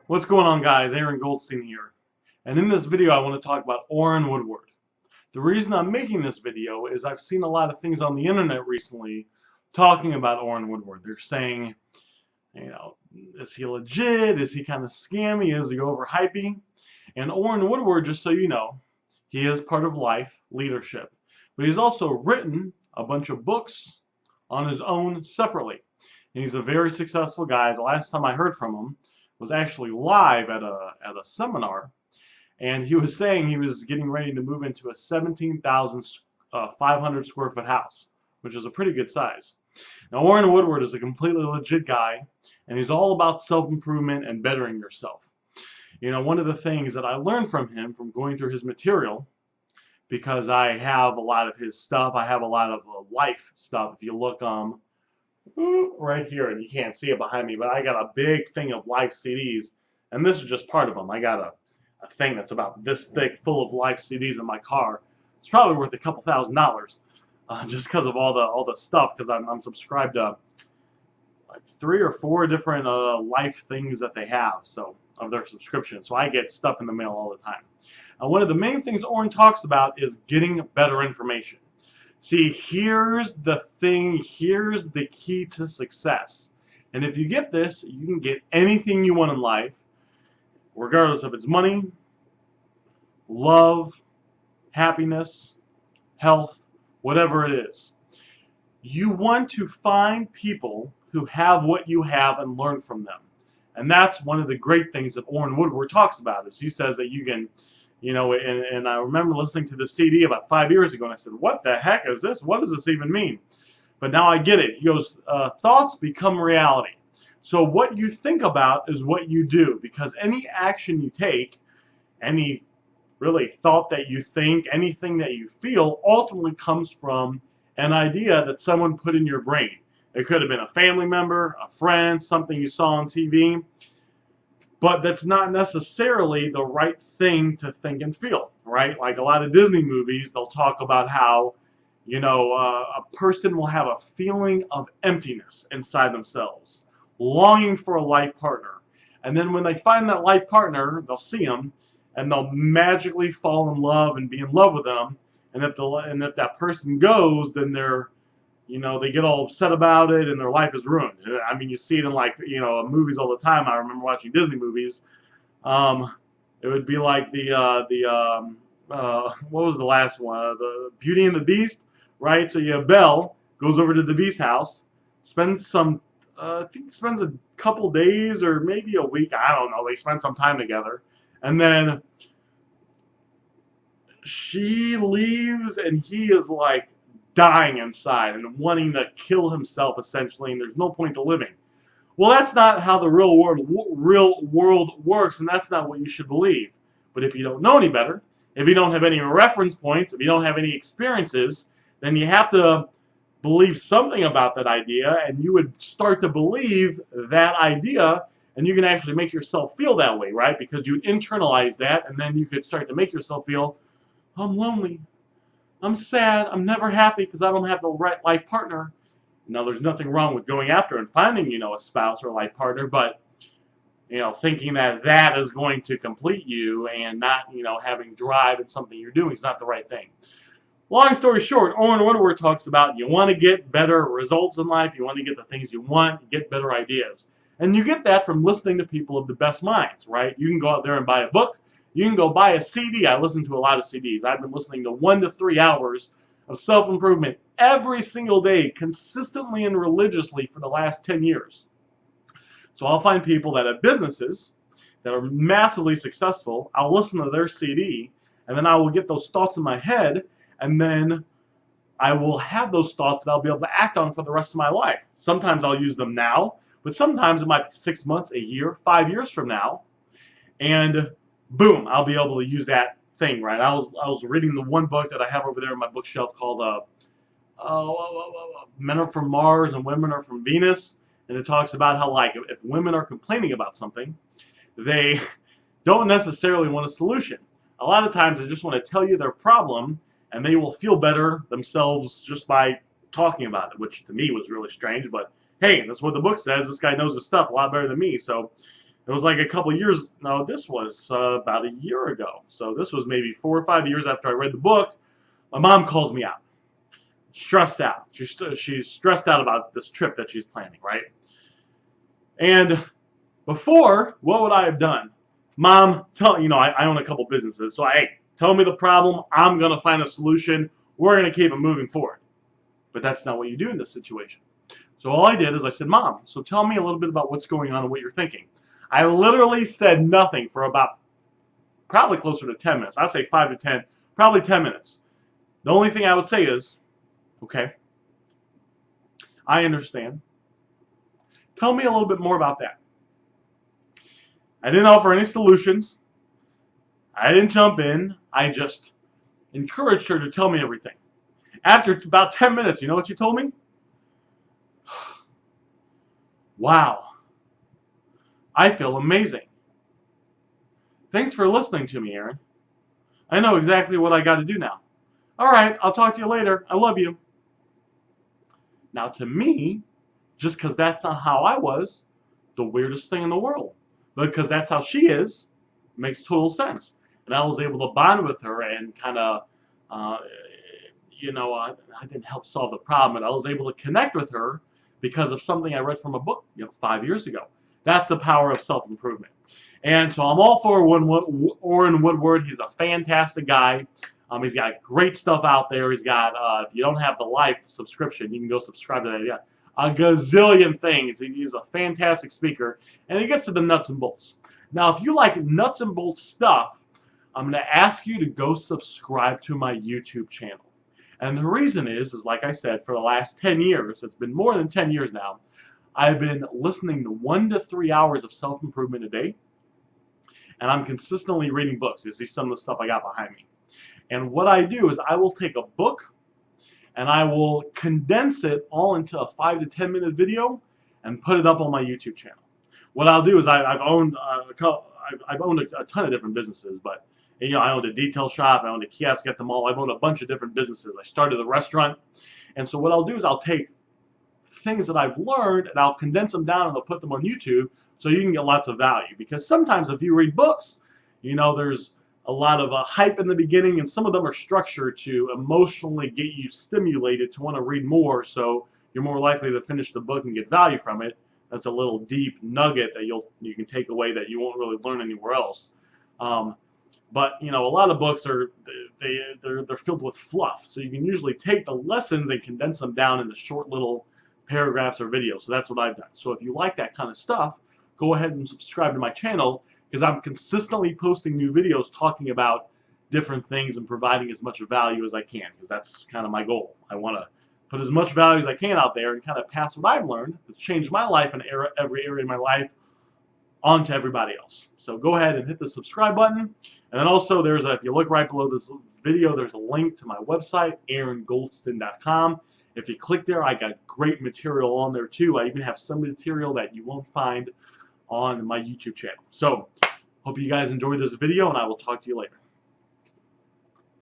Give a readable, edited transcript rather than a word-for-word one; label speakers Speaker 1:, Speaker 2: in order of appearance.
Speaker 1: What's going on, guys? Aaron Goldsten here. And in this video I want to talk about Orrin Woodward. The reason I'm making this video is I've seen a lot of things on the internet recently talking about Orrin Woodward. They're saying, is he legit? Is he kind of scammy? Is he overhyping? And Orrin Woodward, just so you know, he is part of Life Leadership. But he's also written a bunch of books on his own separately. And he's a very successful guy. The last time I heard from him was actually live at a seminar, and he was saying he was getting ready to move into a 17,500 square foot house, which is a pretty good size. Now, Orrin Woodward is a completely legit guy, and he's all about self-improvement and bettering yourself. You know, one of the things that I learned from him from going through his material, because I have a lot of his stuff, I have a lot of life stuff. If you look right here, and you can't see it behind me, but I got a big thing of Life CDs, and this is just part of them. I got a thing that's about this thick full of Life CDs in my car. It's probably worth a couple $1,000s, just because of all the stuff, because I'm subscribed to like 3 or 4 different Life things that they have, so of their subscription. So I get stuff in the mail all the time. One of the main things Orrin talks about is getting better information. See, here's the thing, here's the key to success. And if you get this, you can get anything you want in life, regardless if it's money, love, happiness, health, whatever it is. You want to find people who have what you have and learn from them. And that's one of the great things that Orrin Woodward talks about, is he says that you can, and I remember listening to the CD about 5 years ago, and I said, what the heck is this? What does this even mean? But now I get it. He goes, thoughts become reality. So what you think about is what you do, because any action you take, any really thought that you think, anything that you feel, ultimately comes from an idea that someone put in your brain. It could have been a family member, a friend, something you saw on TV. But that's not necessarily the right thing to think and feel, right? Like a lot of Disney movies, they'll talk about how, a person will have a feeling of emptiness inside themselves, longing for a life partner. And then when they find that life partner, they'll see them, and they'll magically fall in love and be in love with them. And if that person goes, then they get all upset about it, and their life is ruined. I mean, you see it in movies all the time. I remember watching Disney movies. It would be like what was the last one? The Beauty and the Beast, right? So you have Belle goes over to the Beast's house, spends I think spends a couple days or maybe a week. I don't know. They spend some time together, and then she leaves, and he is like dying inside and wanting to kill himself, essentially, and there's no point to living. Well, that's not how the real world works, and that's not what you should believe. But if you don't know any better, if you don't have any reference points, if you don't have any experiences, then you have to believe something about that idea, and you would start to believe that idea, and you can actually make yourself feel that way, right? Because you internalize that, and then you could start to make yourself feel, I'm lonely, I'm sad, I'm never happy because I don't have the right life partner. Now, there's nothing wrong with going after and finding, a spouse or a life partner, but, thinking that is going to complete you and not, having drive in something you're doing is not the right thing. Long story short, Orrin Woodward talks about you want to get better results in life, you want to get the things you want, get better ideas. And you get that from listening to people of the best minds, right? You can go out there and buy a book. You can go buy a CD. I listen to a lot of CDs. I've been listening to 1 to 3 hours of self-improvement every single day, consistently and religiously for the last 10 years. So I'll find people that have businesses that are massively successful. I'll listen to their CD, and then I will get those thoughts in my head, and then I will have those thoughts that I'll be able to act on for the rest of my life. Sometimes I'll use them now, but sometimes it might be 6 months, a year, 5 years from now, and boom, I'll be able to use that thing, right? I was reading the one book that I have over there in my bookshelf called Men Are From Mars and Women Are From Venus, and it talks about how, like, if women are complaining about something, they don't necessarily want a solution. A lot of times they just want to tell you their problem, and they will feel better themselves just by talking about it, which to me was really strange, but hey, that's what the book says. This guy knows his stuff a lot better than me, so It was like a couple years, no, this was about a year ago. So this was maybe 4 or 5 years after I read the book. My mom calls me out, stressed out. She's stressed out about this trip that she's planning, right? And before, what would I have done? Mom, I own a couple businesses, so hey, tell me the problem. I'm going to find a solution. We're going to keep it moving forward. But that's not what you do in this situation. So all I did is I said, Mom, so tell me a little bit about what's going on and what you're thinking. I literally said nothing for about probably closer to 10 minutes. I'd say 5 to 10, probably 10 minutes. The only thing I would say is, okay, I understand. Tell me a little bit more about that. I didn't offer any solutions. I didn't jump in. I just encouraged her to tell me everything. After about 10 minutes, you know what she told me? Wow. I feel amazing. Thanks for listening to me, Aaron. I know exactly what I got to do now. All right, I'll talk to you later. I love you. Now, to me, just because that's not how I was, the weirdest thing in the world. Because that's how she is, makes total sense. And I was able to bond with her and kind of, I didn't help solve the problem, but I was able to connect with her because of something I read from a book 5 years ago. That's the power of self-improvement. And so I'm all for Orrin Woodward. He's a fantastic guy. He's got great stuff out there. He's got, if you don't have the Life subscription, you can go subscribe to that. Yeah, a gazillion things. He's a fantastic speaker, and he gets to the nuts and bolts. Now, if you like nuts and bolts stuff, I'm going to ask you to go subscribe to my YouTube channel. And the reason is like I said, for the last 10 years, it's been more than 10 years now, I've been listening to 1 to 3 hours of self-improvement a day, and I'm consistently reading books. You see some of the stuff I got behind me. And what I do is I will take a book and I will condense it all into a 5 to 10 minute video and put it up on my YouTube channel. What I'll do is I've owned a ton of different businesses, but I owned a detail shop, I owned a kiosk at the mall, I've owned a bunch of different businesses. I started a restaurant, and so what I'll do is I'll take things that I've learned and I'll condense them down and I'll put them on YouTube so you can get lots of value. Because sometimes if you read books, there's a lot of hype in the beginning, and some of them are structured to emotionally get you stimulated to want to read more, so you're more likely to finish the book and get value from it. That's a little deep nugget that you can take away that you won't really learn anywhere else. But a lot of books they're filled with fluff, so you can usually take the lessons and condense them down into short little paragraphs or videos. So that's what I've done. So if you like that kind of stuff, go ahead and subscribe to my channel, because I'm consistently posting new videos talking about different things and providing as much value as I can, because that's kind of my goal. I want to put as much value as I can out there and kind of pass what I've learned that's changed my life and every area of my life on to everybody else. So go ahead and hit the subscribe button. And then also if you look right below this video, there's a link to my website, AaronGoldsten.com. If you click there, I got great material on there too. I even have some material that you won't find on my YouTube channel. So, hope you guys enjoyed this video, and I will talk to you later.